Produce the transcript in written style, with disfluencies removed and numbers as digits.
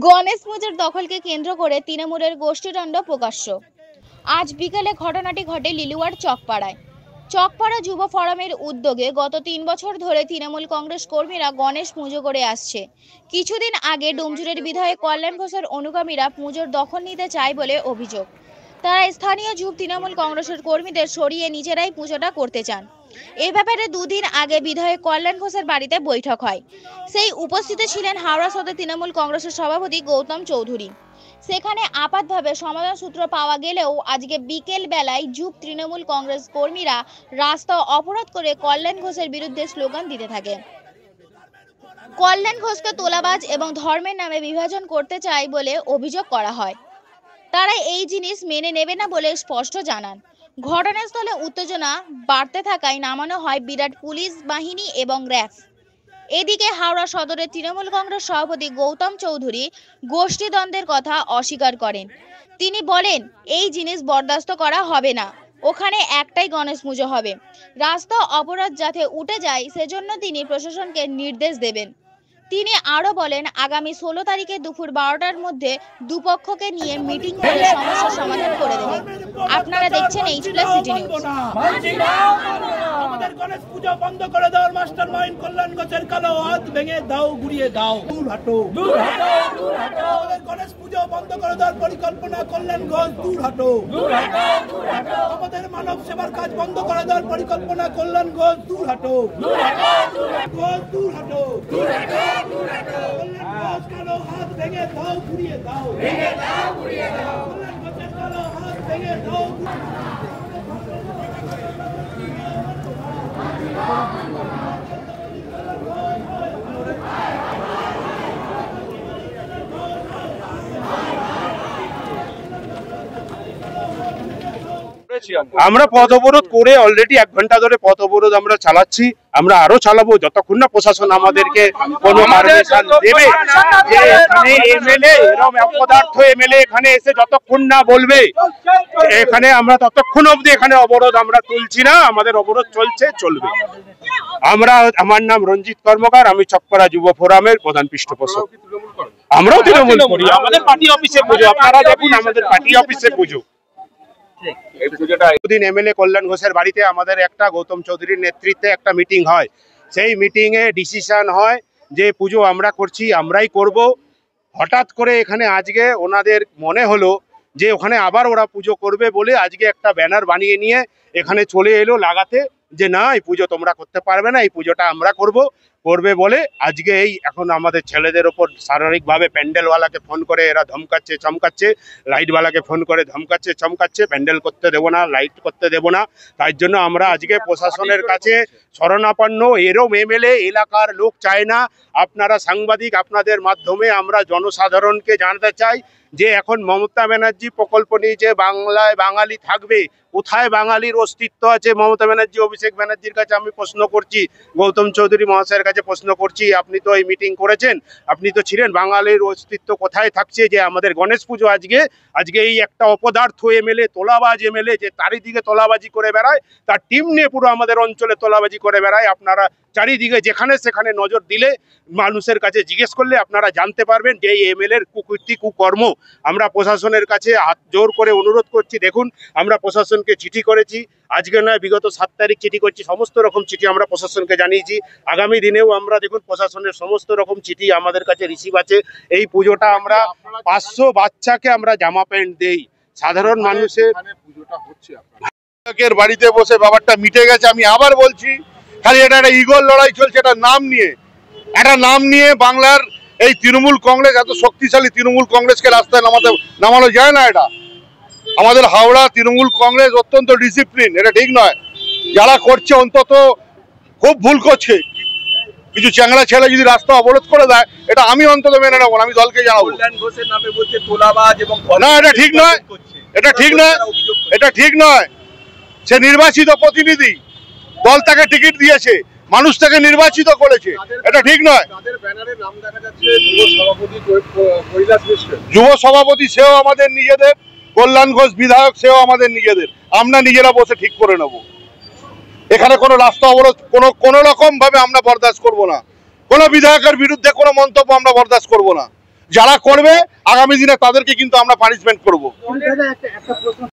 গণেশ পুজোর দখলকে কেন্দ্র করে তৃণমূলের গোষ্ঠীদ্বন্দ্ব প্রকাশ্য। আজ বিকেলে ঘটনাটি ঘটে লিলুয়ার চকপাড়া যুব ফোরামের উদ্যোগে গত ৩ বছর ধরে তৃণমূল কংগ্রেস কর্মীরা গণেশ পুজো করে আসছে। কিছুদিন আগে ডুমজুরের বিধায়ক কল্যাণ ঘোষের অনুগামীরা পুজোর দখল নিতে চায় বলে অভিযোগ। তারা স্থানীয় যুব তৃণমূল কংগ্রেসের কর্মীদের সরিয়ে নিজেরাই পুজোটা করতে চান। এ ব্যাপারে দুদিন আগে বিধায়ক কল্যাণ ঘোষের বাড়িতে বৈঠক হয়। সেই উপস্থিত ছিলেন হাওড়া সদর তৃণমূল কংগ্রেসের সভাপতি গৌতম চৌধুরী। সেখানে আপাতভাবে সমাধান সূত্র পাওয়া গেলেও আজকে বিকেল বেলায় যুব তৃণমূল কংগ্রেস কর্মীরা রাস্তা অবরোধ করে কল্যাণ ঘোষের বিরুদ্ধে স্লোগান দিতে থাকে। কল্যাণ ঘোষকে তোলাবাজ এবং ধর্মের নামে বিভাজন করতে চায় বলে অভিযোগ করা হয়। তারা এই জিনিস মেনে নেবে না বলে স্পষ্ট জানান। ঘটনাস্থলে উত্তেজনা বাড়তে থাকায় নামানো হয় বিরাট পুলিশ বাহিনী এবং র্যাব। এদিকে হাওড়া সদরের তৃণমূল কংগ্রেস সভাপতি গৌতম চৌধুরী গোষ্ঠীদ্বন্দ্বের কথা অস্বীকার করেন। তিনি বলেন, এই জিনিস বরদাস্ত করা হবে না। ওখানে একটাই গণেশ পুজো হবে। রাস্তা অবরোধ যাতে উঠে যায় সেজন্য তিনি প্রশাসনকে নির্দেশ দেবেন। তিনি আরো বলেন, আগামী 16 তারিখে দুপুর 12টার মধ্যে দুপক্ষকে নিয়ে মিটিং করে সমস্যার সমাধান করে দেবেন। আপনারা দেখছেন এইচ+সিটি নিউজ। আমাদের গণেশ পূজা বন্ধ করে দেওয়ার মাস্টারমাইন্ড কল্যাণ ঘোষের কালো হাত ভেঙে দাও, গুড়িয়ে দাও, দূর হাঁটো, দূর হাঁটো, দূর হাঁটো। আমাদের গণেশ পূজা বন্ধ করে দেওয়ার পরিকল্পনা কল্যাণ ঘোষ, দূর হাঁটো, দূর হাঁটো, দূর হাঁটো। আমাদের মানব সেবার কাজ বন্ধ করে দেওয়ার পরিকল্পনা কল্যাণ ঘোষ, দূর হাঁটো, দূর হাঁটো, দূর হাঁটো, দূর হাঁটো, দূর হাঁটো, দূর হাঁটো। কল্যাণ ঘোষ কালো হাত ভেঙে দাও, গুড়িয়ে দাও, ভেঙে দাও, গুড়িয়ে দাও। কল্যাণ ঘোষের কালো হাত ভেঙে দাও। আমরা পথ অবরোধ করে অলরেডি 1 ঘন্টা ধরে পথ অবরোধ আমরা চালাচ্ছি। আমরা আরো চালাবো যতক্ষণ না প্রশাসন আমাদেরকে কোনো পারমিশন দেবে। যে এখানে এমএলএ এরকম অপদার্থ এমএলএ এখানে এসে যতক্ষণ না বলবে এখানে আমরা ততক্ষণ অবধি এখানে অবরোধ আমরা তুলছি না। আমাদের অবরোধ চলছে, চলবে। আমার নাম রঞ্জিত কর্মকার, আমি চকপাড়া যুব ফোরামের প্রধান পৃষ্ঠপোষক। আমরাও তৃণমূল করি, আমাদের পার্টি অফিসে পুজো। আপনারা দেখুন আমাদের পার্টি অফিসে পুজো। দিন এমএলএ কল্যাণ ঘোষের বাড়িতে আমাদের একটা গৌতম চৌধুরীর নেতৃত্বে একটা মিটিং হয়। সেই মিটিং এ ডিসিশন হয় যে পুজো আমরা করছি, আমরাই করব। হঠাৎ করে এখানে আজকে ওনাদের মনে হলো যে ওখানে আবার ওরা পুজো করবে বলে আজকে একটা ব্যানার বানিয়ে নিয়ে এখানে চলে এলো লাগাতে যে না, এই পুজো তোমরা করতে পারবে না, এই পুজোটা আমরা করবে বলে আজকে এই এখন আমাদের ছেলেদের ওপর শারীরিকভাবে প্যান্ডেলওয়ালাকে ফোন করে এরা ধমকাচ্ছে চমকাচ্ছে, লাইটওয়ালাকে ফোন করে ধমকাচ্ছে চমকাচ্ছে, প্যান্ডেল করতে দেবো না, লাইট করতে দেবো না। তাই জন্য আমরা আজকে প্রশাসনের কাছে শরণাপন্ন। এরম এমএলএ এলাকার লোক চায় না। আপনারা সাংবাদিক, আপনাদের মাধ্যমে আমরা জনসাধারণকে জানাতে চাই যে এখন মমতা ব্যানার্জি প্রকল্প নিয়ে যে বাংলায় বাঙালি থাকবে, কোথায় বাঙালির অস্তিত্ব আছে? মমতা ব্যানার্জি, অভিষেক ব্যানার্জির কাছে আমি প্রশ্ন করছি, গৌতম চৌধুরী মহাশয়ের কাছে প্রশ্ন করছি, আপনি তো এই মিটিং করেছেন, আপনি তো ছিলেন, বাঙালির অস্তিত্ব কোথায় থাকছে? যে আমাদের গণেশ পুজো আজকে এই একটা অপদার্থ এমএলএ, তোলাবাজ এমএলএ যে চারিদিকে তোলাবাজি করে বেড়ায়, তার টিম নিয়ে পুরো আমাদের অঞ্চলে তোলাবাজি করে বেড়ায়। আপনারা চারিদিকে যেখানে সেখানে নজর দিলে, মানুষের কাছে জিজ্ঞেস করলে আপনারা জানতে পারবেন যে এই এমএলএর কুকীর্তি কুকর্ম। আমরা প্রশাসনের কাছে হাত জোর করে অনুরোধ করছি। দেখুন, আমরা প্রশাসনকে চিঠি করেছি, আজকে নয় বিগত 7 তারিখ চিঠি করছি, সমস্ত রকম চিঠি আমরা প্রশাসনকে জানিয়েছি। আগামী দিনেও আমরা দেখুন প্রশাসনের সমস্ত রকম চিঠি আমাদের কাছে রিসিভ আছে। এই পুজোটা আমরা 500 বাচ্চাকে আমরা জামা প্যান্ট দেই। সাধারণ মানুষের বাড়িতে বসে ব্যাপারটা মিটে গেছে। আমি আবার বলছি, খালি এটা একটা ইগোর লড়াই চলছে, একটা নাম নিয়ে বাংলার এই তৃণমূল কংগ্রেস, এত শক্তিশালী তৃণমূল কংগ্রেসকে রাস্তায় নামানো যায় না। এটা আমাদের হাওড়া তৃণমূল কংগ্রেস অত্যন্ত ডিসিপ্লিন, এটা ঠিক নয়। যারা করছে অন্তত খুব ভুল করছে। কিছু চ্যাংড়া ছেলে যদি রাস্তা অবরোধ করে দেয়, এটা আমি অন্তত মেনে নেবো না, আমি দলকে জানাবো। না, এটা ঠিক নয়, এটা ঠিক নয়, এটা ঠিক নয়। সে নির্বাচিত প্রতিনিধি, দল তাকে টিকিট দিয়েছে, মানুষ তাকে নির্বাচিত করেছে, এটা ঠিক নয়। যুব সভাপতি সেও আমাদের নিজেদের, কল্যাণ ঘোষ বিধায়ক সেও আমাদের নিজেদের। আমরা নিজেরা বসে ঠিক করে নেব। এখানে কোনো রাস্তা অবরোধ কোনো রকম ভাবে আমরা বরদাস্ত করব না। কোনো বিধায়কের বিরুদ্ধে কোনো মন্তব্য আমরা বরদাস্ত করব না। যারা করবে আগামী দিনে তাদেরকে কিন্তু আমরা পানিশমেন্ট করব।